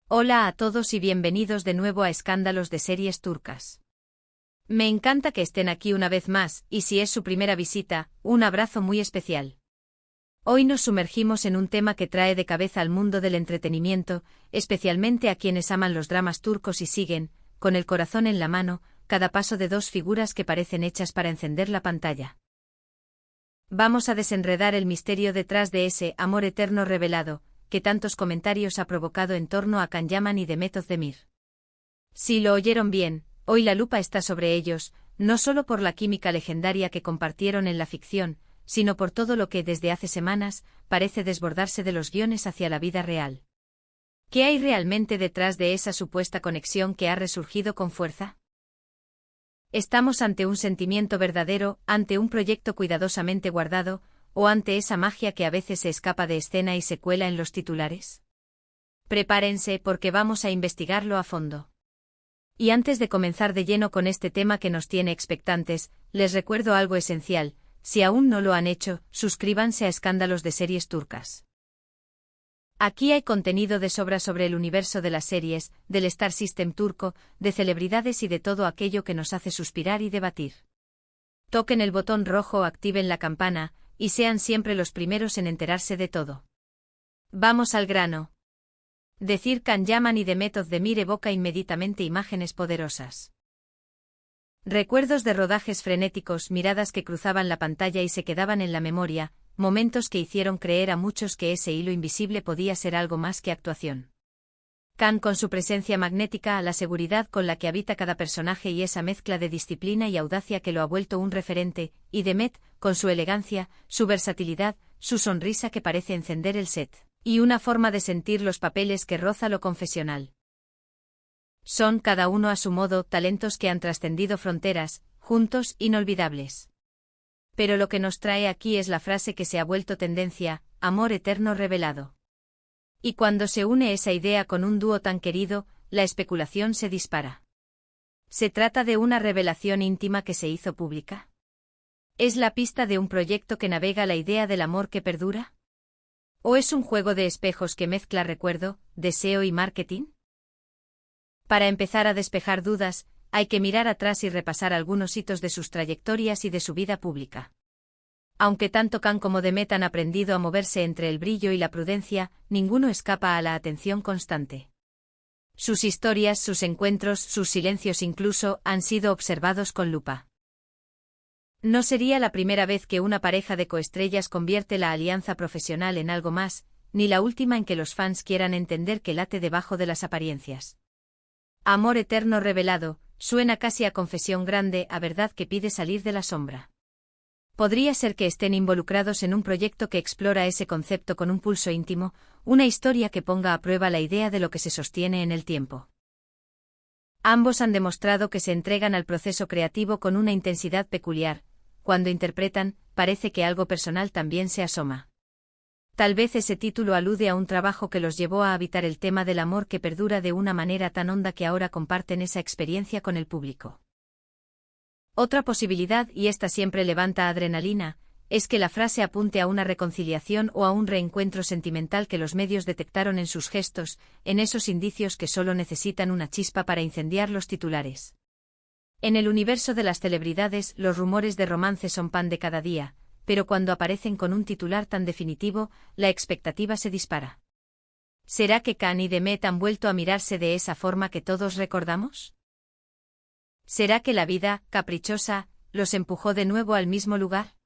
Hola a todos y bienvenidos de nuevo a Escándalos de Series Turcas. Me encanta que estén aquí una vez más, y si es su primera visita, un abrazo muy especial. Hoy nos sumergimos en un tema que trae de cabeza al mundo del entretenimiento, especialmente a quienes aman los dramas turcos y siguen, con el corazón en la mano, cada paso de dos figuras que parecen hechas para encender la pantalla. Vamos a desenredar el misterio detrás de ese amor eterno revelado, que tantos comentarios ha provocado en torno a Can Yaman y Demet Özdemir. Si lo oyeron bien, hoy la lupa está sobre ellos, no solo por la química legendaria que compartieron en la ficción, sino por todo lo que desde hace semanas parece desbordarse de los guiones hacia la vida real. ¿Qué hay realmente detrás de esa supuesta conexión que ha resurgido con fuerza? ¿Estamos ante un sentimiento verdadero, ante un proyecto cuidadosamente guardado, o ante esa magia que a veces se escapa de escena y se cuela en los titulares? Prepárense porque vamos a investigarlo a fondo. Y antes de comenzar de lleno con este tema que nos tiene expectantes, les recuerdo algo esencial: si aún no lo han hecho, suscríbanse a Escándalos de Series Turcas. Aquí hay contenido de sobra sobre el universo de las series, del Star System turco, de celebridades y de todo aquello que nos hace suspirar y debatir. Toquen el botón rojo o activen la campana, y sean siempre los primeros en enterarse de todo. Vamos al grano. Decir Can Yaman y Demet Özdemir evoca inmediatamente imágenes poderosas. Recuerdos de rodajes frenéticos, miradas que cruzaban la pantalla y se quedaban en la memoria, momentos que hicieron creer a muchos que ese hilo invisible podía ser algo más que actuación. Can con su presencia magnética, la seguridad con la que habita cada personaje y esa mezcla de disciplina y audacia que lo ha vuelto un referente, y Demet, con su elegancia, su versatilidad, su sonrisa que parece encender el set, y una forma de sentir los papeles que roza lo confesional. Son, cada uno a su modo, talentos que han trascendido fronteras, juntos, inolvidables. Pero lo que nos trae aquí es la frase que se ha vuelto tendencia: amor eterno revelado. Y cuando se une esa idea con un dúo tan querido, la especulación se dispara. ¿Se trata de una revelación íntima que se hizo pública? ¿Es la pista de un proyecto que navega la idea del amor que perdura? ¿O es un juego de espejos que mezcla recuerdo, deseo y marketing? Para empezar a despejar dudas, hay que mirar atrás y repasar algunos hitos de sus trayectorias y de su vida pública. Aunque tanto Can como Demet han aprendido a moverse entre el brillo y la prudencia, ninguno escapa a la atención constante. Sus historias, sus encuentros, sus silencios incluso, han sido observados con lupa. No sería la primera vez que una pareja de coestrellas convierte la alianza profesional en algo más, ni la última en que los fans quieran entender que late debajo de las apariencias. Amor eterno revelado, suena casi a confesión grande, a verdad que pide salir de la sombra. Podría ser que estén involucrados en un proyecto que explora ese concepto con un pulso íntimo, una historia que ponga a prueba la idea de lo que se sostiene en el tiempo. Ambos han demostrado que se entregan al proceso creativo con una intensidad peculiar. Cuando interpretan, parece que algo personal también se asoma. Tal vez ese título alude a un trabajo que los llevó a habitar el tema del amor que perdura de una manera tan honda que ahora comparten esa experiencia con el público. Otra posibilidad, y esta siempre levanta adrenalina, es que la frase apunte a una reconciliación o a un reencuentro sentimental que los medios detectaron en sus gestos, en esos indicios que solo necesitan una chispa para incendiar los titulares. En el universo de las celebridades, los rumores de romance son pan de cada día, pero cuando aparecen con un titular tan definitivo, la expectativa se dispara. ¿Será que Can y Demet han vuelto a mirarse de esa forma que todos recordamos? ¿Será que la vida, caprichosa, los empujó de nuevo al mismo lugar?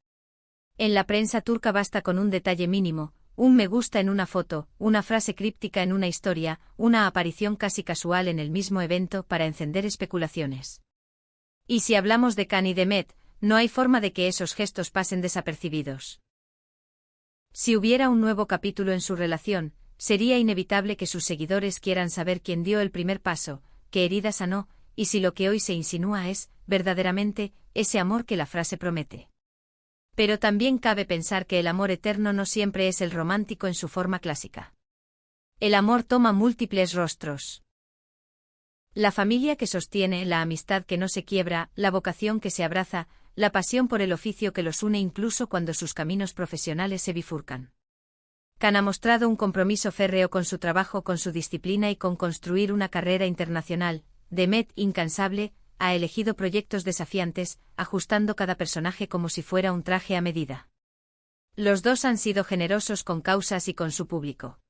En la prensa turca basta con un detalle mínimo, un me gusta en una foto, una frase críptica en una historia, una aparición casi casual en el mismo evento para encender especulaciones. Y si hablamos de Can y Demet, no hay forma de que esos gestos pasen desapercibidos. Si hubiera un nuevo capítulo en su relación, sería inevitable que sus seguidores quieran saber quién dio el primer paso, qué herida sanó, y si lo que hoy se insinúa es, verdaderamente, ese amor que la frase promete. Pero también cabe pensar que el amor eterno no siempre es el romántico en su forma clásica. El amor toma múltiples rostros. La familia que sostiene, la amistad que no se quiebra, la vocación que se abraza, la pasión por el oficio que los une incluso cuando sus caminos profesionales se bifurcan. Khan ha mostrado un compromiso férreo con su trabajo, con su disciplina y con construir una carrera internacional. Demet, incansable, ha elegido proyectos desafiantes, ajustando cada personaje como si fuera un traje a medida. Los dos han sido generosos con causas y con su público.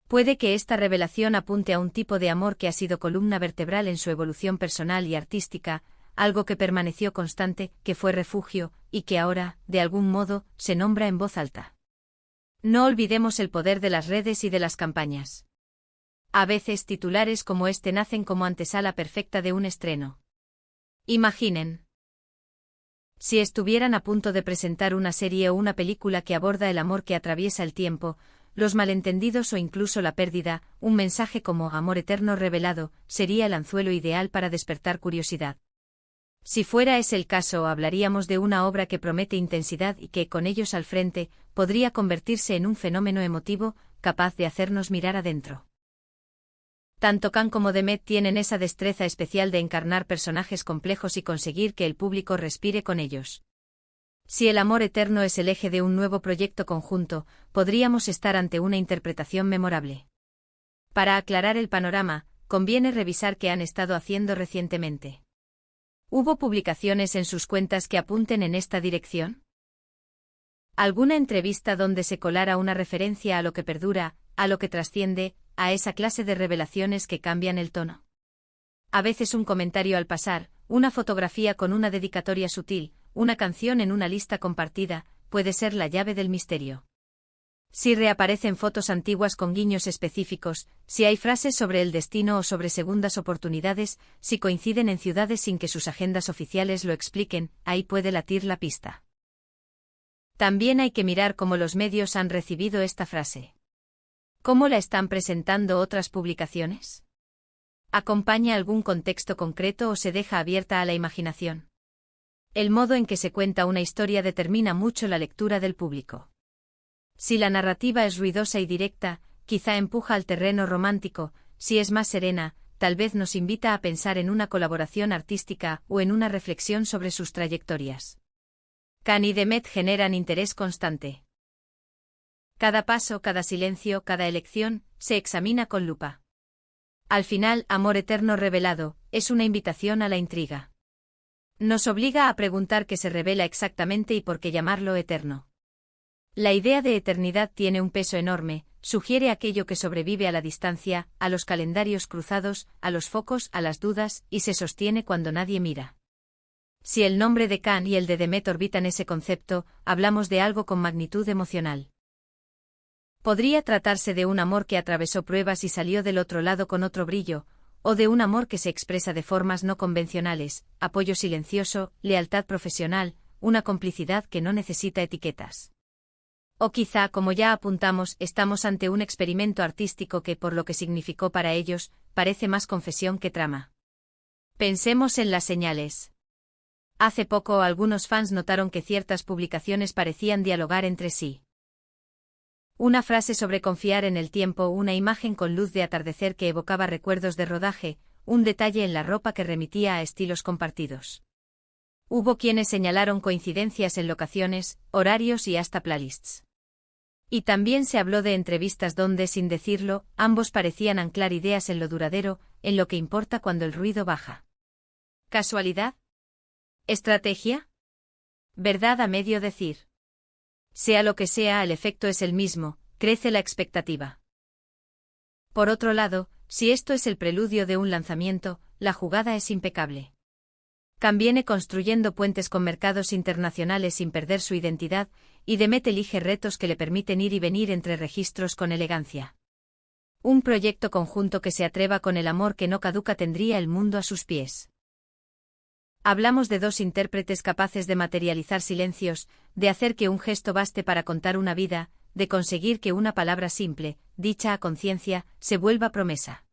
Puede que esta revelación apunte a un tipo de amor que ha sido columna vertebral en su evolución personal y artística, algo que permaneció constante, que fue refugio, y que ahora, de algún modo, se nombra en voz alta. No olvidemos el poder de las redes y de las campañas. A veces titulares como este nacen como antesala perfecta de un estreno. Imaginen. Si estuvieran a punto de presentar una serie o una película que aborda el amor que atraviesa el tiempo, los malentendidos o incluso la pérdida, un mensaje como Amor eterno revelado, sería el anzuelo ideal para despertar curiosidad. Si fuera ese el caso, hablaríamos de una obra que promete intensidad y que, con ellos al frente, podría convertirse en un fenómeno emotivo, capaz de hacernos mirar adentro. Tanto Khan como Demet tienen esa destreza especial de encarnar personajes complejos y conseguir que el público respire con ellos. Si el amor eterno es el eje de un nuevo proyecto conjunto, podríamos estar ante una interpretación memorable. Para aclarar el panorama, conviene revisar qué han estado haciendo recientemente. ¿Hubo publicaciones en sus cuentas que apunten en esta dirección? ¿Alguna entrevista donde se colara una referencia a lo que perdura, a lo que trasciende, a esa clase de revelaciones que cambian el tono? A veces un comentario al pasar, una fotografía con una dedicatoria sutil, una canción en una lista compartida, puede ser la llave del misterio. Si reaparecen fotos antiguas con guiños específicos, si hay frases sobre el destino o sobre segundas oportunidades, si coinciden en ciudades sin que sus agendas oficiales lo expliquen, ahí puede latir la pista. También hay que mirar cómo los medios han recibido esta frase. ¿Cómo la están presentando otras publicaciones? ¿Acompaña algún contexto concreto o se deja abierta a la imaginación? El modo en que se cuenta una historia determina mucho la lectura del público. Si la narrativa es ruidosa y directa, quizá empuja al terreno romántico; si es más serena, tal vez nos invita a pensar en una colaboración artística o en una reflexión sobre sus trayectorias. Khan y Demet generan interés constante. Cada paso, cada silencio, cada elección, se examina con lupa. Al final, Amor eterno revelado, es una invitación a la intriga. Nos obliga a preguntar qué se revela exactamente y por qué llamarlo eterno. La idea de eternidad tiene un peso enorme, sugiere aquello que sobrevive a la distancia, a los calendarios cruzados, a los focos, a las dudas, y se sostiene cuando nadie mira. Si el nombre de Khan y el de Demet orbitan ese concepto, hablamos de algo con magnitud emocional. Podría tratarse de un amor que atravesó pruebas y salió del otro lado con otro brillo, o de un amor que se expresa de formas no convencionales, apoyo silencioso, lealtad profesional, una complicidad que no necesita etiquetas. O quizá, como ya apuntamos, estamos ante un experimento artístico que, por lo que significó para ellos, parece más confesión que trama. Pensemos en las señales. Hace poco algunos fans notaron que ciertas publicaciones parecían dialogar entre sí. Una frase sobre confiar en el tiempo, una imagen con luz de atardecer que evocaba recuerdos de rodaje, un detalle en la ropa que remitía a estilos compartidos. Hubo quienes señalaron coincidencias en locaciones, horarios y hasta playlists. Y también se habló de entrevistas donde, sin decirlo, ambos parecían anclar ideas en lo duradero, en lo que importa cuando el ruido baja. ¿Casualidad? ¿Estrategia? ¿Verdad a medio decir? Sea lo que sea, el efecto es el mismo, crece la expectativa. Por otro lado, si esto es el preludio de un lanzamiento, la jugada es impecable. Khan viene construyendo puentes con mercados internacionales sin perder su identidad, y Demet elige retos que le permiten ir y venir entre registros con elegancia. Un proyecto conjunto que se atreva con el amor que no caduca tendría el mundo a sus pies. Hablamos de dos intérpretes capaces de materializar silencios, de hacer que un gesto baste para contar una vida, de conseguir que una palabra simple, dicha a conciencia, se vuelva promesa.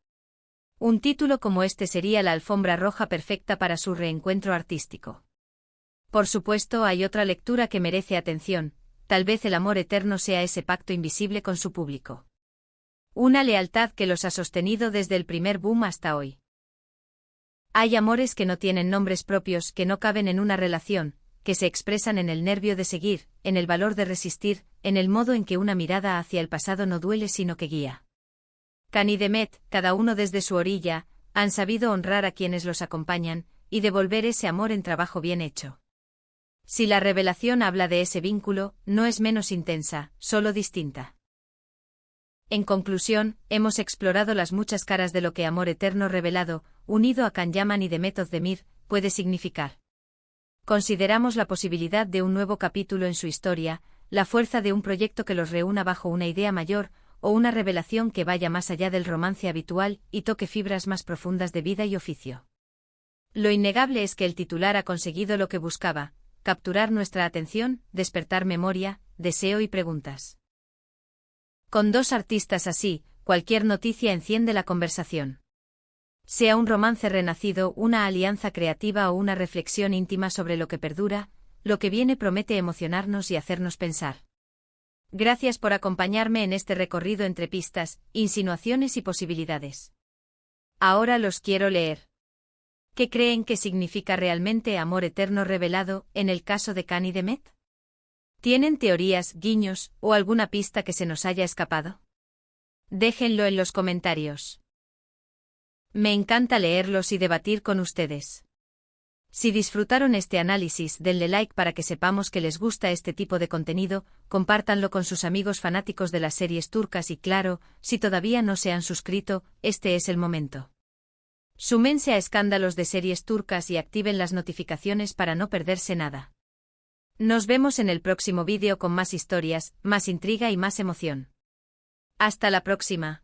Un título como este sería la alfombra roja perfecta para su reencuentro artístico. Por supuesto, hay otra lectura que merece atención: tal vez el amor eterno sea ese pacto invisible con su público. Una lealtad que los ha sostenido desde el primer boom hasta hoy. Hay amores que no tienen nombres propios, que no caben en una relación, que se expresan en el nervio de seguir, en el valor de resistir, en el modo en que una mirada hacia el pasado no duele sino que guía. Can y Demet, cada uno desde su orilla, han sabido honrar a quienes los acompañan, y devolver ese amor en trabajo bien hecho. Si la revelación habla de ese vínculo, no es menos intensa, solo distinta. En conclusión, hemos explorado las muchas caras de lo que amor eterno revelado, unido a Can Yaman y Demet Özdemir, puede significar. Consideramos la posibilidad de un nuevo capítulo en su historia, la fuerza de un proyecto que los reúna bajo una idea mayor, o una revelación que vaya más allá del romance habitual y toque fibras más profundas de vida y oficio. Lo innegable es que el titular ha conseguido lo que buscaba: capturar nuestra atención, despertar memoria, deseo y preguntas. Con dos artistas así, cualquier noticia enciende la conversación. Sea un romance renacido, una alianza creativa o una reflexión íntima sobre lo que perdura, lo que viene promete emocionarnos y hacernos pensar. Gracias por acompañarme en este recorrido entre pistas, insinuaciones y posibilidades. Ahora los quiero leer. ¿Qué creen que significa realmente amor eterno revelado, en el caso de Can y Demet? ¿Tienen teorías, guiños, o alguna pista que se nos haya escapado? Déjenlo en los comentarios. Me encanta leerlos y debatir con ustedes. Si disfrutaron este análisis, denle like para que sepamos que les gusta este tipo de contenido, compártanlo con sus amigos fanáticos de las series turcas y claro, si todavía no se han suscrito, este es el momento. Súmense a Escándalos de Series Turcas y activen las notificaciones para no perderse nada. Nos vemos en el próximo vídeo con más historias, más intriga y más emoción. Hasta la próxima.